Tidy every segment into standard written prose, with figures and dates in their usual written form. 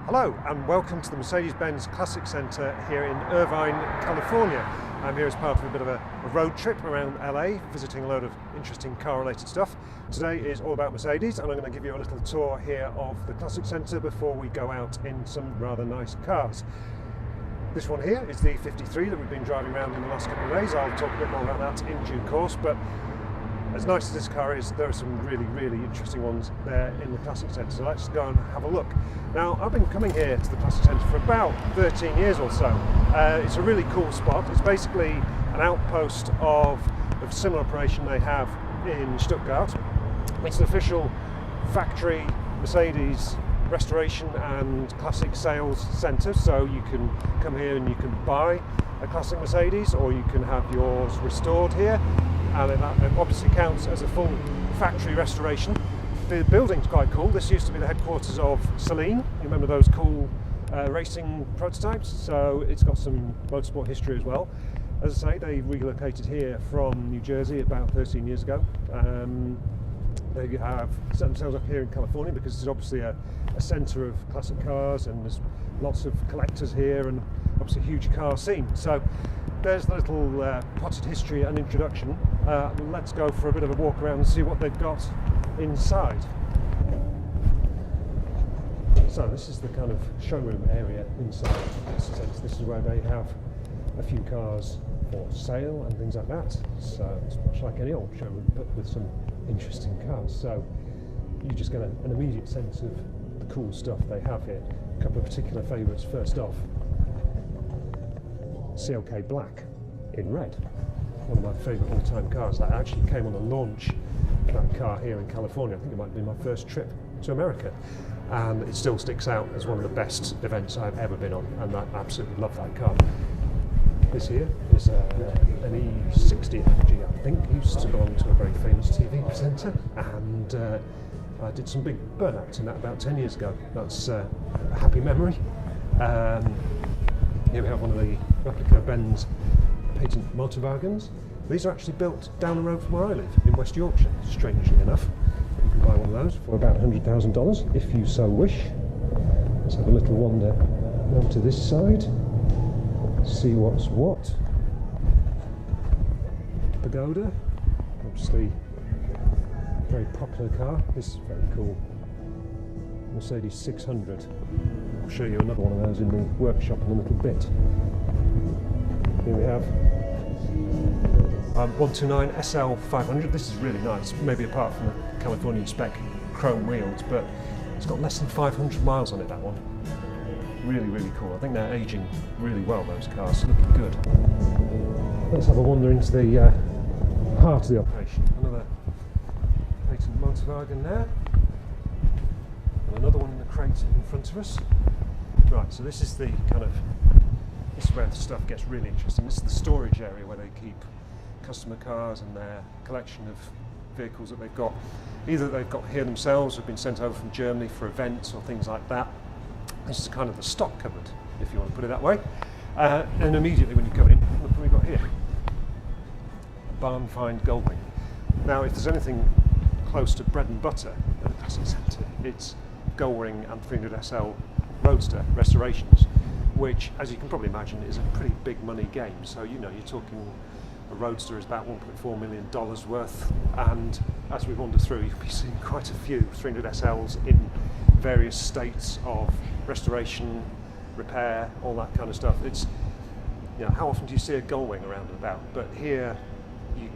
Hello and welcome to the Mercedes-Benz Classic Center here in Irvine, California. I'm here as part of a bit of a road trip around LA, visiting a load of interesting car-related stuff. Today is all about Mercedes, and I'm going to give you a little tour here of the Classic Center before we go out in some rather nice cars. This one here is the 53 that we've been driving around in the last couple of days. I'll talk a bit more about that in due course, but as nice as this car is, there are some really interesting ones there in the Classic Centre, so let's go and have a look. Now, I've been coming here to the Classic Centre for about 13 years or so. It's a really cool spot. It's basically an outpost of a similar operation they have in Stuttgart. It's an official factory Mercedes restoration and classic sales centre, so you can come here and you can buy a classic Mercedes or you can have yours restored here. And it obviously counts as a full factory restoration. The building's quite cool. This used to be the headquarters of Celine. You remember those cool racing prototypes? So it's got some motorsport history as well. As I say, they relocated here from New Jersey about 13 years ago. They have set themselves up here in California because it's obviously a centre of classic cars, and there's lots of collectors here and obviously a huge car scene. So there's the little potted history and introduction. Let's go for a bit of a walk around and see what they've got inside. So this is the kind of showroom area inside. This is where they have a few cars for sale and things like that. So it's much like any old showroom, but with some interesting cars. So you just get an immediate sense of the cool stuff they have here. A couple of particular favourites. First off, CLK Black in red. One of my favourite all-time cars. That actually came on the launch of that car here in California. I think it might be my first trip to America, and it still sticks out as one of the best events I've ever been on, and I absolutely love that car. This here is an E60 FG, I think. It used to belong to a very famous TV presenter, and I did some big burnouts in that about 10 years ago. That's a happy memory. Here we have one of the replica Benz patent Motorwagens. These are actually built down the road from where I live, in West Yorkshire, strangely enough. You can buy one of those for about $100,000 if you so wish. Let's have a little wander down to this side, see what's what. Pagoda, obviously a very popular car. This is very cool. Mercedes 600. I'll show you another one of those in the workshop in a little bit. Here we have 129 SL 500. This is really nice, maybe apart from the Californian spec chrome wheels, but it's got less than 500 miles on it, that one. Really cool. I think they're aging really well, those cars, looking good. Let's have a wander into the heart of the operation. Another patent Motorwagen there. And another one in the crate in front of us. Right, so this is where the stuff gets really interesting. This is the storage area where they keep customer cars and their collection of vehicles that they've got. Either they've got here themselves, or have been sent over from Germany for events or things like that. This is kind of the stock cupboard, if you want to put it that way. And immediately when you come in, look what we've got here. Barn find Goldwing. Now, if there's anything close to bread and butter at the Classic Centre, it's Goldwing and 300SL Roadster restorations, which, as you can probably imagine, is a pretty big money game. So, you know, you're talking a Roadster is about $1.4 million worth, and as we wander through, you'll be seeing quite a few 300SLs in various states of restoration, repair, all that kind of stuff. It's, you know, how often do you see a Goldwing around and about? But here, you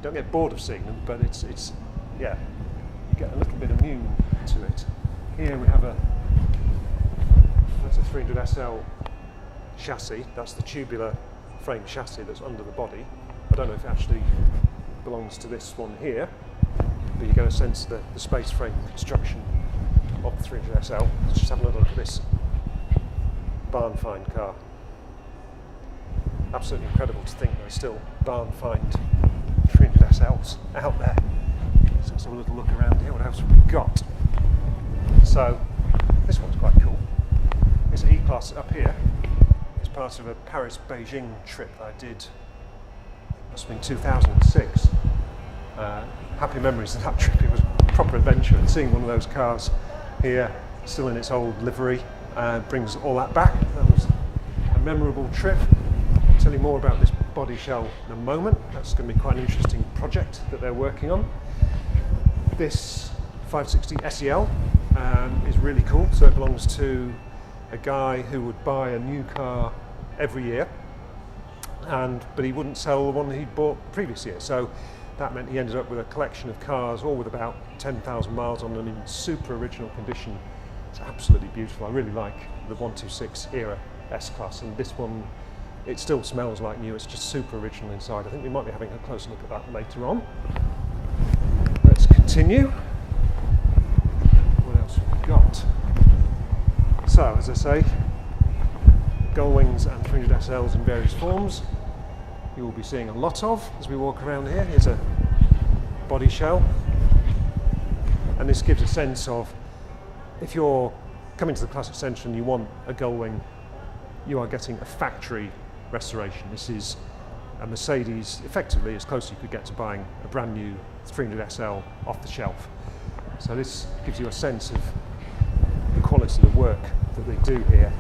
don't get bored of seeing them, but it's yeah, you get a little bit immune to it. Here we have that's a 300SL chassis. That's the tubular frame chassis that's under the body. I don't know if it actually belongs to this one here, but you get a sense of the space frame construction of the 300SL. Let's just have another look at this barn find car. Absolutely incredible to think there's still barn find 300SLs out there. So let's have a little look around here. What else have we got? So this one's quite cool. It's an E-Class up here. It's part of a Paris-Beijing trip that I did, must have been 2006. Happy memories of that trip. It was a proper adventure, and seeing one of those cars here still in its old livery, brings all that back. That was a memorable trip. I'll tell you more about this Bodyshell in a moment. That's going to be quite an interesting project that they're working on. This 560 SEL is really cool. So it belongs to a guy who would buy a new car every year, but he wouldn't sell the one he'd bought the previous year. So that meant he ended up with a collection of cars, all with about 10,000 miles on them, in super original condition. It's absolutely beautiful. I really like the 126 era S-Class, and this one, it still smells like new. It's just super original inside. I think we might be having a closer look at that later on. Let's continue. What else have we got? So, as I say, gull wings and 300 SLs in various forms. You will be seeing a lot of as we walk around here. Here's a Bodyshell, and this gives a sense of, if you're coming to the Classic Center and you want a gull wing, you are getting a factory restoration. This is a Mercedes, effectively as close as you could get to buying a brand new 300 SL off the shelf. So this gives you a sense of the quality of the work that they do here.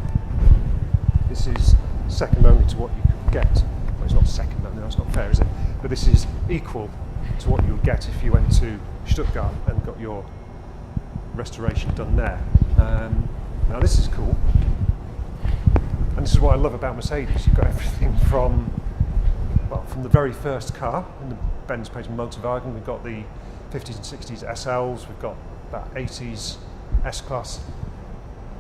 This is second only to what you could get. Well, it's not second only, that's not fair, is it? But this is equal to what you would get if you went to Stuttgart and got your restoration done there. Now this is cool, and this is what I love about Mercedes. You've got everything from the very first car in the Benz Patent Motorwagen. We've got the 50s and 60s SLs, we've got that 80s S-Class.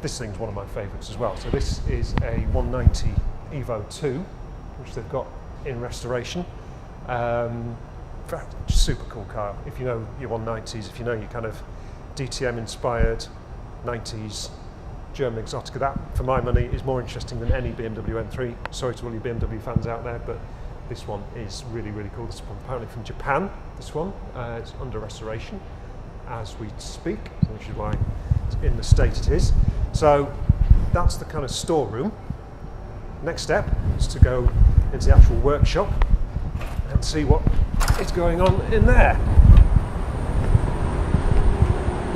This thing's one of my favourites as well. So this is a 190 Evo 2, which they've got in restoration. Super cool car. If you know your 190s, if you know your kind of DTM inspired 90s German Exotica, that for my money is more interesting than any BMW M3. Sorry to all you BMW fans out there, but this one is really, really cool. This one apparently from Japan, this one. It's under restoration as we speak, which is why it's in the state it is. So that's the kind of storeroom. Next step is to go into the actual workshop and see what is going on in there.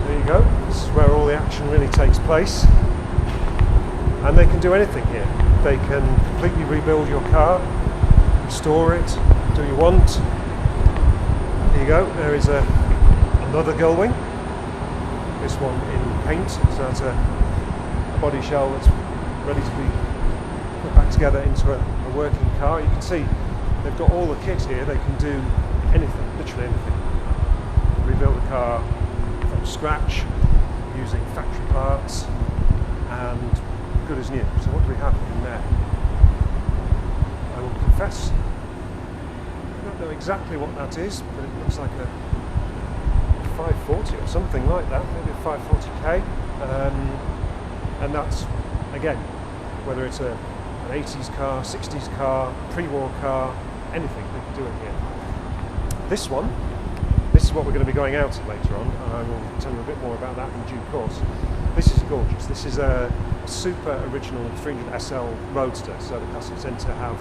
There you go. This is where all the action really takes place. And they can do anything here. They can completely rebuild your car, restore it, do you want. There you go. There is another gull wing. This one in paint. So that's a Bodyshell that's ready to be put back together into a working car. You can see they've got all the kit here. They can do anything, literally anything. Rebuild a car from scratch using factory parts and good as new. So what do we have in there? I will confess, I don't know exactly what that is, but it looks like a 540 or something like that, maybe a 540k. And that's, again, whether it's an 80s car, 60s car, pre-war car, anything, they can do it here. This one, this is what we're going to be going out later on, and I will tell you a bit more about that in due course. This is gorgeous. This is a super original 300 SL Roadster. So the Classic Center have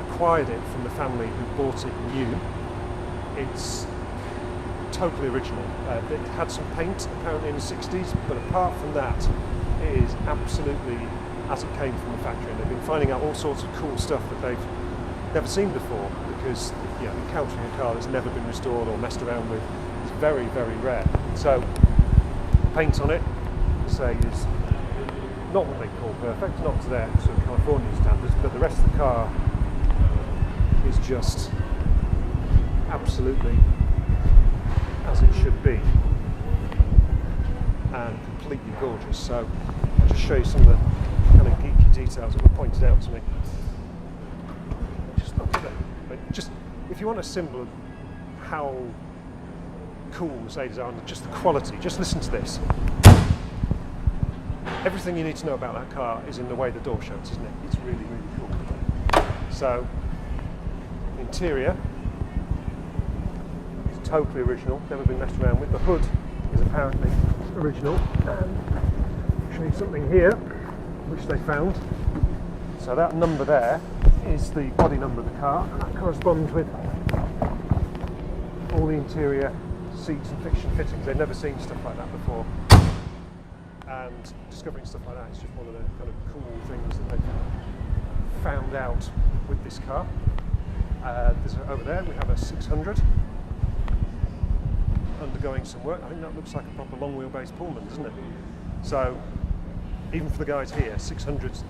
acquired it from the family who bought it new. It's totally original. It had some paint apparently in the 60s, but apart from that, it is absolutely as it came from the factory. And they've been finding out all sorts of cool stuff that they've never seen before, because encountering a car that's never been restored or messed around with is very, very rare. So the paint on it, say, is not what they call perfect, not to their sort of Californian standards, but the rest of the car is just absolutely as it should be and completely gorgeous. So I'll just show you some of the kind of geeky details that were pointed out to me. Just look at that. But just if you want a symbol of how cool Mercedes are and just the quality, just listen to this. Everything you need to know about that car is in the way the door shuts, isn't it? It's really, really cool. So, interior is totally original, never been messed around with. The hood is apparently original. And I'll show you something here, which they found. So that number there is the body number of the car, and that corresponds with all the interior seats and fittings. They've never seen stuff like that before. and discovering stuff like that is just one of the kind of cool things that they've found out with this car. Over there we have a 600 undergoing some work. I think that looks like a proper long wheelbase Pullman, doesn't it? So even for the guys here, 600s,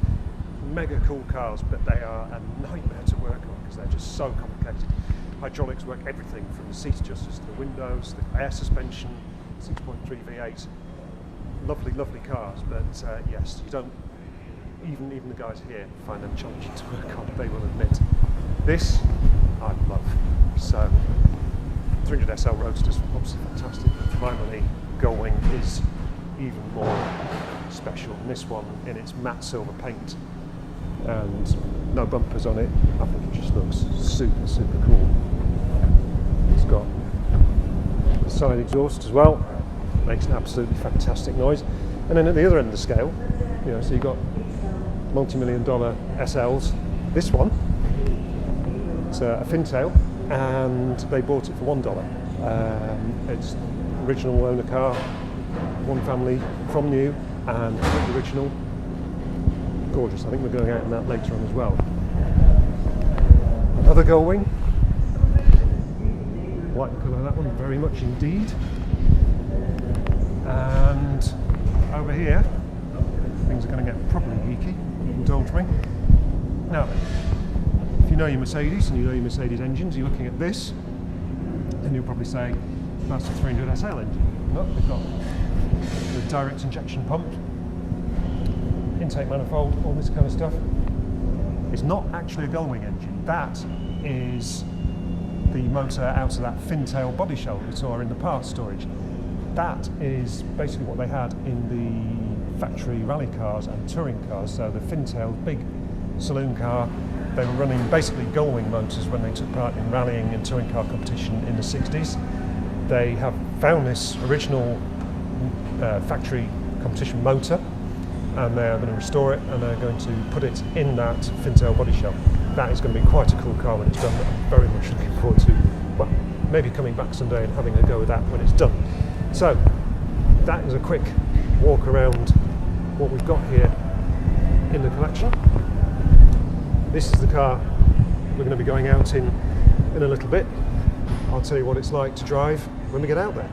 mega cool cars, but they are a nightmare to work on because they're just so complicated. Hydraulics work everything from the seat adjusters to the windows, the air suspension, 6.3 V8. Lovely, lovely cars, but yes, you don't, even the guys here find them challenging to work on, they will admit. This, I love. So, 300SL Roadster's obviously fantastic, but finally Gullwing is even more special. And this one, in its matte silver paint and no bumpers on it, I think it just looks super, super cool. It's got the side exhaust as well, makes an absolutely fantastic noise. And then at the other end of the scale, you know, so you've got multi-million-dollar SLs. This one, it's a Fintail, and they bought it for $1. It's original owner car, one family from new, and completely original. Gorgeous. I think we're going out in that later on as well. Another Gullwing. Like the colour of that one very much indeed. And over here, things are going to get properly geeky. Indulge me. Now, if you know your Mercedes and you know your Mercedes engines, you're looking at this, and you'll probably say that's a 300SL engine. No, they've got the direct injection pump, intake manifold, all this kind of stuff. It's not actually a Gullwing engine. That is the motor out of that Fintail Bodyshell we saw in the parts storage. That is basically what they had in the factory rally cars and touring cars. So the Fintail, big saloon car, they were running basically Gullwing motors when they took part in rallying and touring car competition in the 60s. They have found this original factory competition motor, and they're going to restore it, and they're going to put it in that Fintail Bodyshell. That is going to be quite a cool car when it's done. I'm very much looking forward to, well, maybe coming back someday and having a go with that when it's done. So that is a quick walk around what we've got here in the collection. This is the car we're going to be going out in a little bit. I'll tell you what it's like to drive when we get out there.